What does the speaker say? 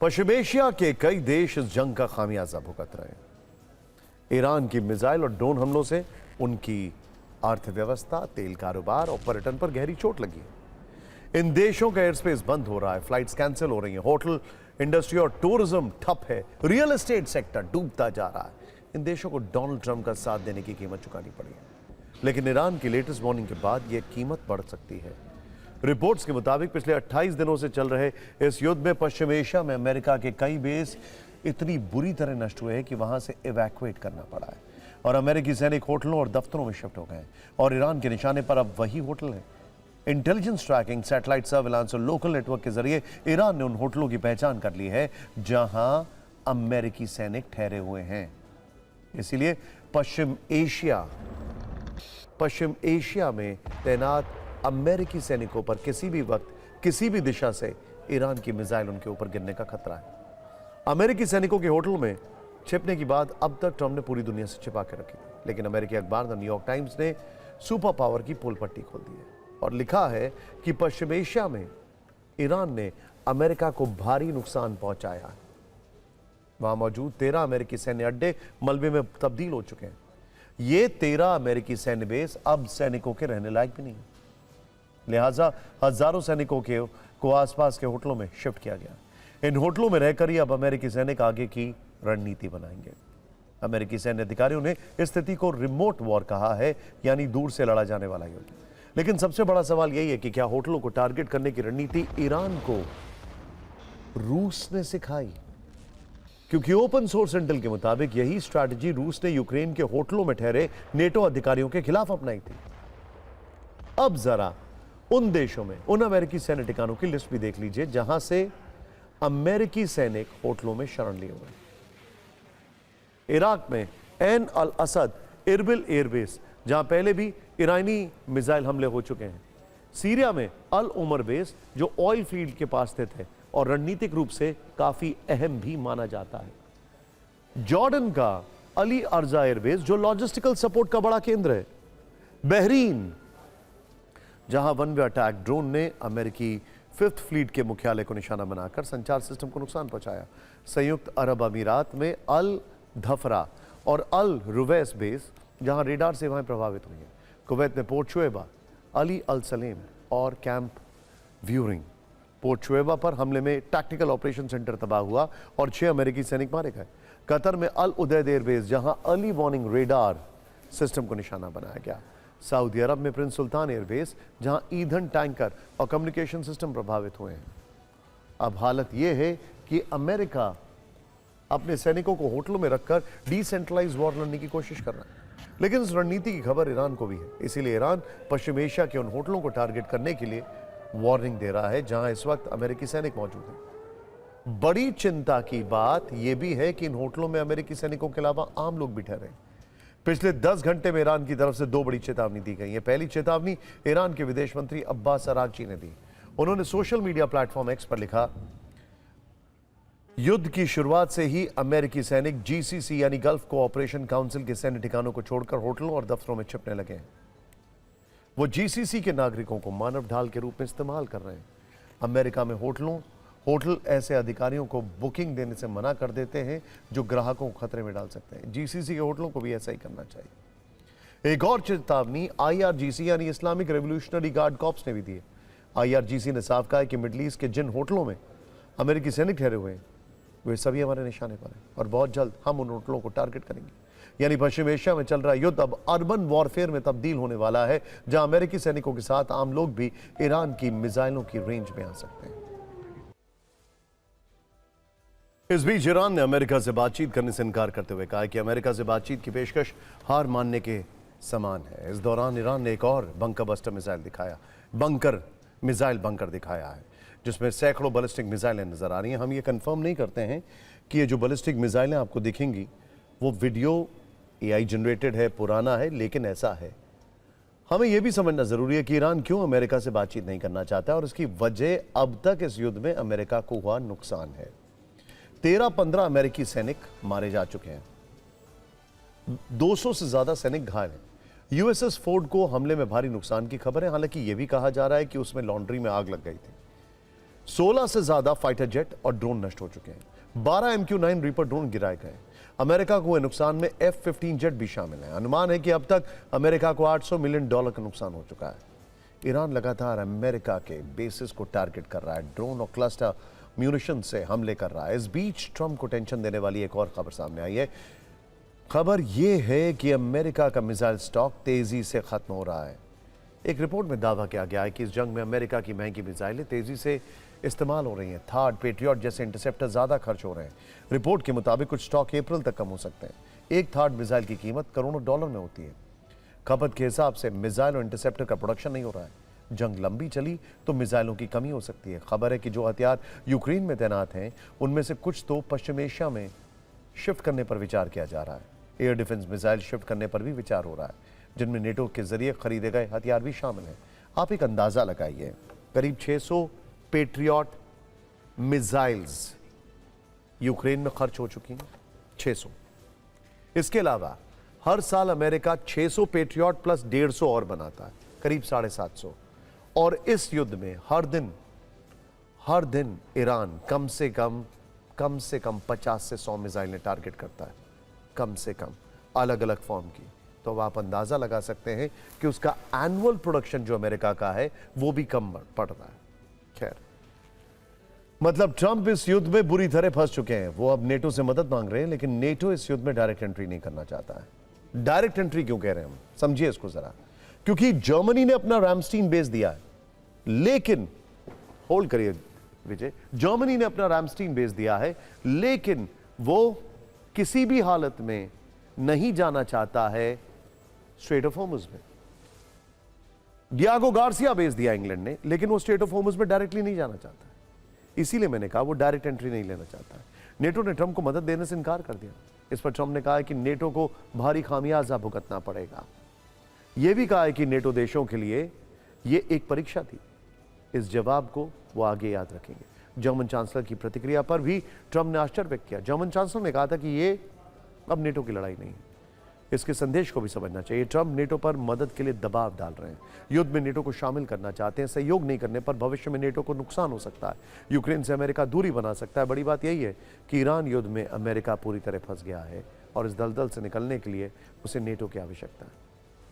पश्चिम Asia के कई देश इस जंग का खामियाजा भुगत रहे हैं। ईरान की मिसाइल और ड्रोन हमलों से उनकी अर्थव्यवस्था, तेल कारोबार और पर्यटन पर गहरी चोट लगी है। इन देशों का एयर स्पेस बंद हो रहा है, फ्लाइट्स कैंसिल हो रही हैं, होटल इंडस्ट्री और टूरिज्म ठप है, रियल एस्टेट सेक्टर डूबता जा रहा है। इन देशों को डोनाल्ड ट्रंप का साथ देने की कीमत चुकानी पड़ी है, लेकिन ईरान की लेटेस्ट वार्निंग के बाद यह कीमत बढ़ सकती है। रिपोर्ट्स के मुताबिक पिछले 28 दिनों से चल रहे इस युद्ध में पश्चिम एशिया में अमेरिका के कई बेस इतनी बुरी तरह नष्ट हुए हैं कि वहां से इवैक्यूएट करना पड़ा है और अमेरिकी सैनिक होटलों और दफ्तरों में शिफ्ट हो गए हैं और ईरान के निशाने पर अब वही होटल है। इंटेलिजेंस ट्रैकिंग, सैटेलाइट सर्विलांस और लोकल नेटवर्क के जरिए ईरान ने उन होटलों की पहचान कर ली है जहां अमेरिकी सैनिक ठहरे हुए हैं। इसीलिए पश्चिम एशिया में तैनात अमेरिकी सैनिकों पर किसी भी वक्त, किसी भी दिशा से ईरान की मिसाइल उनके ऊपर गिरने का खतरा है। अमेरिकी सैनिकों के होटल में छिपने की बात अब तक ट्रंप ने पूरी दुनिया से छिपा के रखी थी, लेकिन अमेरिकी अखबार द न्यूयॉर्क टाइम्स ने सुपर पावर की पोल पट्टी खोल दी है और लिखा है कि पश्चिम एशिया में ईरान ने अमेरिका को भारी नुकसान पहुंचाया है। वहां मौजूद 13 अमेरिकी सैन्य अड्डे मलबे में तब्दील हो चुके हैं। ये 13 अमेरिकी सैन्य बेस अब सैनिकों के रहने लायक भी नहीं है, लिहाजा हजारों सैनिकों को आसपास के होटलों में शिफ्ट किया गया। इन होटलों में रहकर ही अब अमेरिकी सैनिक आगे की रणनीति बनाएंगे। अमेरिकी सैन्य अधिकारियों ने इस स्थिति को रिमोट वॉर कहा है, यानी दूर से लड़ा जाने वाला युद्ध। लेकिन सबसे बड़ा सवाल यही है कि क्या होटलों को टारगेट करने की रणनीति ईरान को रूस ने सिखाई? क्योंकि ओपन सोर्स इंटेल के मुताबिक यही स्ट्रैटेजी रूस ने यूक्रेन के होटलों में ठहरे नेटो अधिकारियों के खिलाफ अपनाई थी। अब जरा उन देशों में उन अमेरिकी सैन्य ठिकानों की लिस्ट भी देख लीजिए जहां से अमेरिकी सैनिक होटलों में शरण लिए हुए। इराक में एन अल असद इरबिल एयरबेस, जहां पहले भी ईरानी मिसाइल हमले हो चुके हैं। सीरिया में अल उमर बेस, जो ऑयल फील्ड के पास स्थित है और रणनीतिक रूप से काफी अहम भी माना जाता है। जॉर्डन का अली अर्जा एयरबेस, जो लॉजिस्टिकल सपोर्ट का बड़ा केंद्र है। बहरीन, जहां वन वे अटैक ड्रोन ने अमेरिकी 5th फ्लीट के मुख्यालय को निशाना बनाकर संचार सिस्टम को नुकसान पहुंचाया। संयुक्त अरब अमीरात में अल धफरा और अल रुवैस बेस, जहां रेडार सेवाएं प्रभावित हुई हैं। कुवैत में पोर्ट शुएबा, अली अल सलेम और कैंप व्यूरिंग। पोर्ट शुएबा पर हमले में टैक्टिकल ऑपरेशन सेंटर तबाह हुआ और 6 अमेरिकी सैनिक मारे गए। कतर में अल उदैद एयरबेस, जहां अर्ली वार्निंग रेडार सिस्टम को निशाना बनाया गया। सऊदी अरब में प्रिंस सुल्तान एयरबेस, जहां ईंधन टैंकर और कम्युनिकेशन सिस्टम प्रभावित हुए हैं। अब हालत यह है कि अमेरिका अपने सैनिकों को होटलों में रखकर डिसेंट्रलाइज वॉर लड़ने की कोशिश कर रहा है, लेकिन इस रणनीति की खबर ईरान को भी है। इसीलिए ईरान पश्चिम एशिया के उन होटलों को टारगेट करने के लिए वार्निंग दे रहा है जहां इस वक्त अमेरिकी सैनिक मौजूद हैं। बड़ी चिंता की बात यह भी है कि इन होटलों में अमेरिकी सैनिकों के अलावा आम लोग भी ठहरे। पिछले 10 घंटे में ईरान की तरफ से 2 बड़ी चेतावनी दी गई है। पहली चेतावनी ईरान के विदेश मंत्री अब्बास अरागची ने दी। उन्होंने सोशल मीडिया प्लेटफॉर्म एक्स पर लिखा, युद्ध की शुरुआत से ही अमेरिकी सैनिक जीसीसी यानी गल्फ कोऑपरेशन काउंसिल के सैन्य ठिकानों को छोड़कर होटलों और दफ्तरों में छिपने लगे हैं। वो जीसीसी के नागरिकों को मानव ढाल के रूप में इस्तेमाल कर रहे हैं। अमेरिका में होटल ऐसे अधिकारियों को बुकिंग देने से मना कर देते हैं जो ग्राहकों को खतरे में डाल सकते हैं। जीसीसी के होटलों को भी ऐसा ही करना चाहिए। एक और चेतावनी आईआरजीसी यानी इस्लामिक रेवोल्यूशनरी गार्ड कॉर्प्स ने भी दी है। आईआरजीसी ने साफ कहा है कि मिडल ईस्ट के जिन होटलों में अमेरिकी सैनिक ठहरे हुए हैं वे सभी हमारे निशाने पर हैं और बहुत जल्द हम उन होटलों को टारगेट करेंगे। यानी पश्चिम एशिया में चल रहा युद्ध अब अर्बन वॉरफेयर में तब्दील होने वाला है, जहां अमेरिकी सैनिकों के साथ आम लोग भी ईरान की मिसाइलों की रेंज में आ सकते हैं। इस बीच ईरान ने अमेरिका से बातचीत करने से इनकार करते हुए कहा कि अमेरिका से बातचीत की पेशकश हार मानने के समान है। इस दौरान ईरान ने एक और बंकर मिसाइल बंकर दिखाया है, जिसमें सैकड़ों बैलिस्टिक मिसाइलें नजर आ रही हैं। हम ये कंफर्म नहीं करते हैं कि ये जो बैलिस्टिक मिसाइलें आपको दिखेंगी वो वीडियो एआई जनरेटेड है, पुराना है, लेकिन ऐसा है। हमें यह भी समझना जरूरी है कि ईरान क्यों अमेरिका से बातचीत नहीं करना चाहता और इसकी वजह अब तक इस युद्ध में अमेरिका को हुआ नुकसान है। 13-15 अमेरिकी सैनिक मारे जा चुके हैं, 200 से ज्यादा सैनिक घायल हैं। यूएसएस फोर्ड को हमले में भारी नुकसान की खबर है। हालांकि यह भी कहा जा रहा है कि उसमें लॉन्ड्री में आग लग गई थी। 16 से ज्यादा फाइटर जेट और ड्रोन नष्ट हो चुके हैं। 12 MQ-9 रीपर ड्रोन गिराए गए। अमेरिका को हुए नुकसान में F-15 जेट भी शामिल है। अनुमान है कि अब तक अमेरिका को $800 मिलियन का नुकसान हो चुका है। ईरान लगातार अमेरिका के बेसिस को टारगेट कर रहा है, ड्रोन और क्लस्टर म्यूनिशन से हमले कर रहा है। इस बीच ट्रंप को टेंशन देने वाली एक और खबर सामने आई है। खबर यह है कि अमेरिका का मिसाइल स्टॉक तेजी से खत्म हो रहा है। एक रिपोर्ट में दावा किया गया है कि इस जंग में अमेरिका की महंगी मिसाइलें तेजी से इस्तेमाल हो रही हैं। थार्ड, पेट्रियट जैसे इंटरसेप्टर ज्यादा खर्च हो रहे हैं। रिपोर्ट के मुताबिक कुछ स्टॉक अप्रैल तक कम हो सकते हैं। एक थार्ड मिसाइल की कीमत करोड़ों डॉलर में होती है। खपत के हिसाब से मिसाइल और इंटरसेप्टर का प्रोडक्शन नहीं हो रहा है। जंग लंबी चली तो मिसाइलों की कमी हो सकती है। खबर है कि जो हथियार यूक्रेन में तैनात हैं उनमें से कुछ तो पश्चिम एशिया में शिफ्ट करने पर विचार किया जा रहा है। एयर डिफेंस मिसाइल शिफ्ट करने पर भी विचार हो रहा है, जिनमें नेटो के जरिए खरीदे गए हथियार भी शामिल हैं। आप एक अंदाजा लगाइए, करीब 600 पेट्रियट मिसाइल्स यूक्रेन में खर्च हो चुकी हैं। 600। इसके अलावा हर साल अमेरिका 600 पेट्रियट प्लस 150 और बनाता है, करीब 750। और इस युद्ध में हर दिन ईरान कम से कम 50 से 100 मिसाइलें टारगेट करता है, कम से कम, अलग अलग फॉर्म की। तो अब आप अंदाजा लगा सकते हैं कि उसका एनुअल प्रोडक्शन जो अमेरिका का है वो भी कम पड़ रहा है। खैर, मतलब ट्रंप इस युद्ध में बुरी तरह फंस चुके हैं। वो अब नेटो से मदद मांग रहे हैं, लेकिन नेटो इस युद्ध में डायरेक्ट एंट्री नहीं करना चाहता है। डायरेक्ट एंट्री क्यों कह रहे हैं हम, समझिए इसको जरा। क्योंकि जर्मनी ने अपना रैमस्टीन बेस दिया है, लेकिन होल्ड करिए विजय, जर्मनी ने अपना रैमस्टीन बेस दिया है, लेकिन वो किसी भी हालत में नहीं जाना चाहता है स्ट्रेट ऑफ होर्मुज में। डियागो गार्सिया बेस दिया इंग्लैंड ने, लेकिन वो स्ट्रेट ऑफ होर्मुज में डायरेक्टली नहीं जाना चाहता है। इसीलिए मैंने कहा वो डायरेक्ट एंट्री नहीं लेना चाहता है। नेटो ने ट्रंप को मदद देने से इनकार कर दिया। इस पर ट्रंप ने कहा है कि नेटो को भारी खामियाजा भुगतना पड़ेगा। यह भी कहा है कि नेटो देशों के लिए यह एक परीक्षा थी। इस जवाब को वो आगे याद रखेंगे। जर्मन चांसलर की प्रतिक्रिया पर भी ट्रंप ने आश्चर्य व्यक्त किया। जर्मन चांसलर ने कहा था कि यह अब नेटो की लड़ाई नहीं है। इसके संदेश को भी समझना चाहिए। ट्रंप नेटो पर मदद के लिए दबाव डाल रहे हैं, युद्ध में नेटो को शामिल करना चाहते हैं। सहयोग नहीं करने पर भविष्य में नेटो को नुकसान हो सकता है। यूक्रेन से अमेरिका दूरी बना सकता है। बड़ी बात यही है कि ईरान युद्ध में अमेरिका पूरी तरह फंस गया है और इस दलदल से निकलने के लिए उसे नेटो की आवश्यकता है।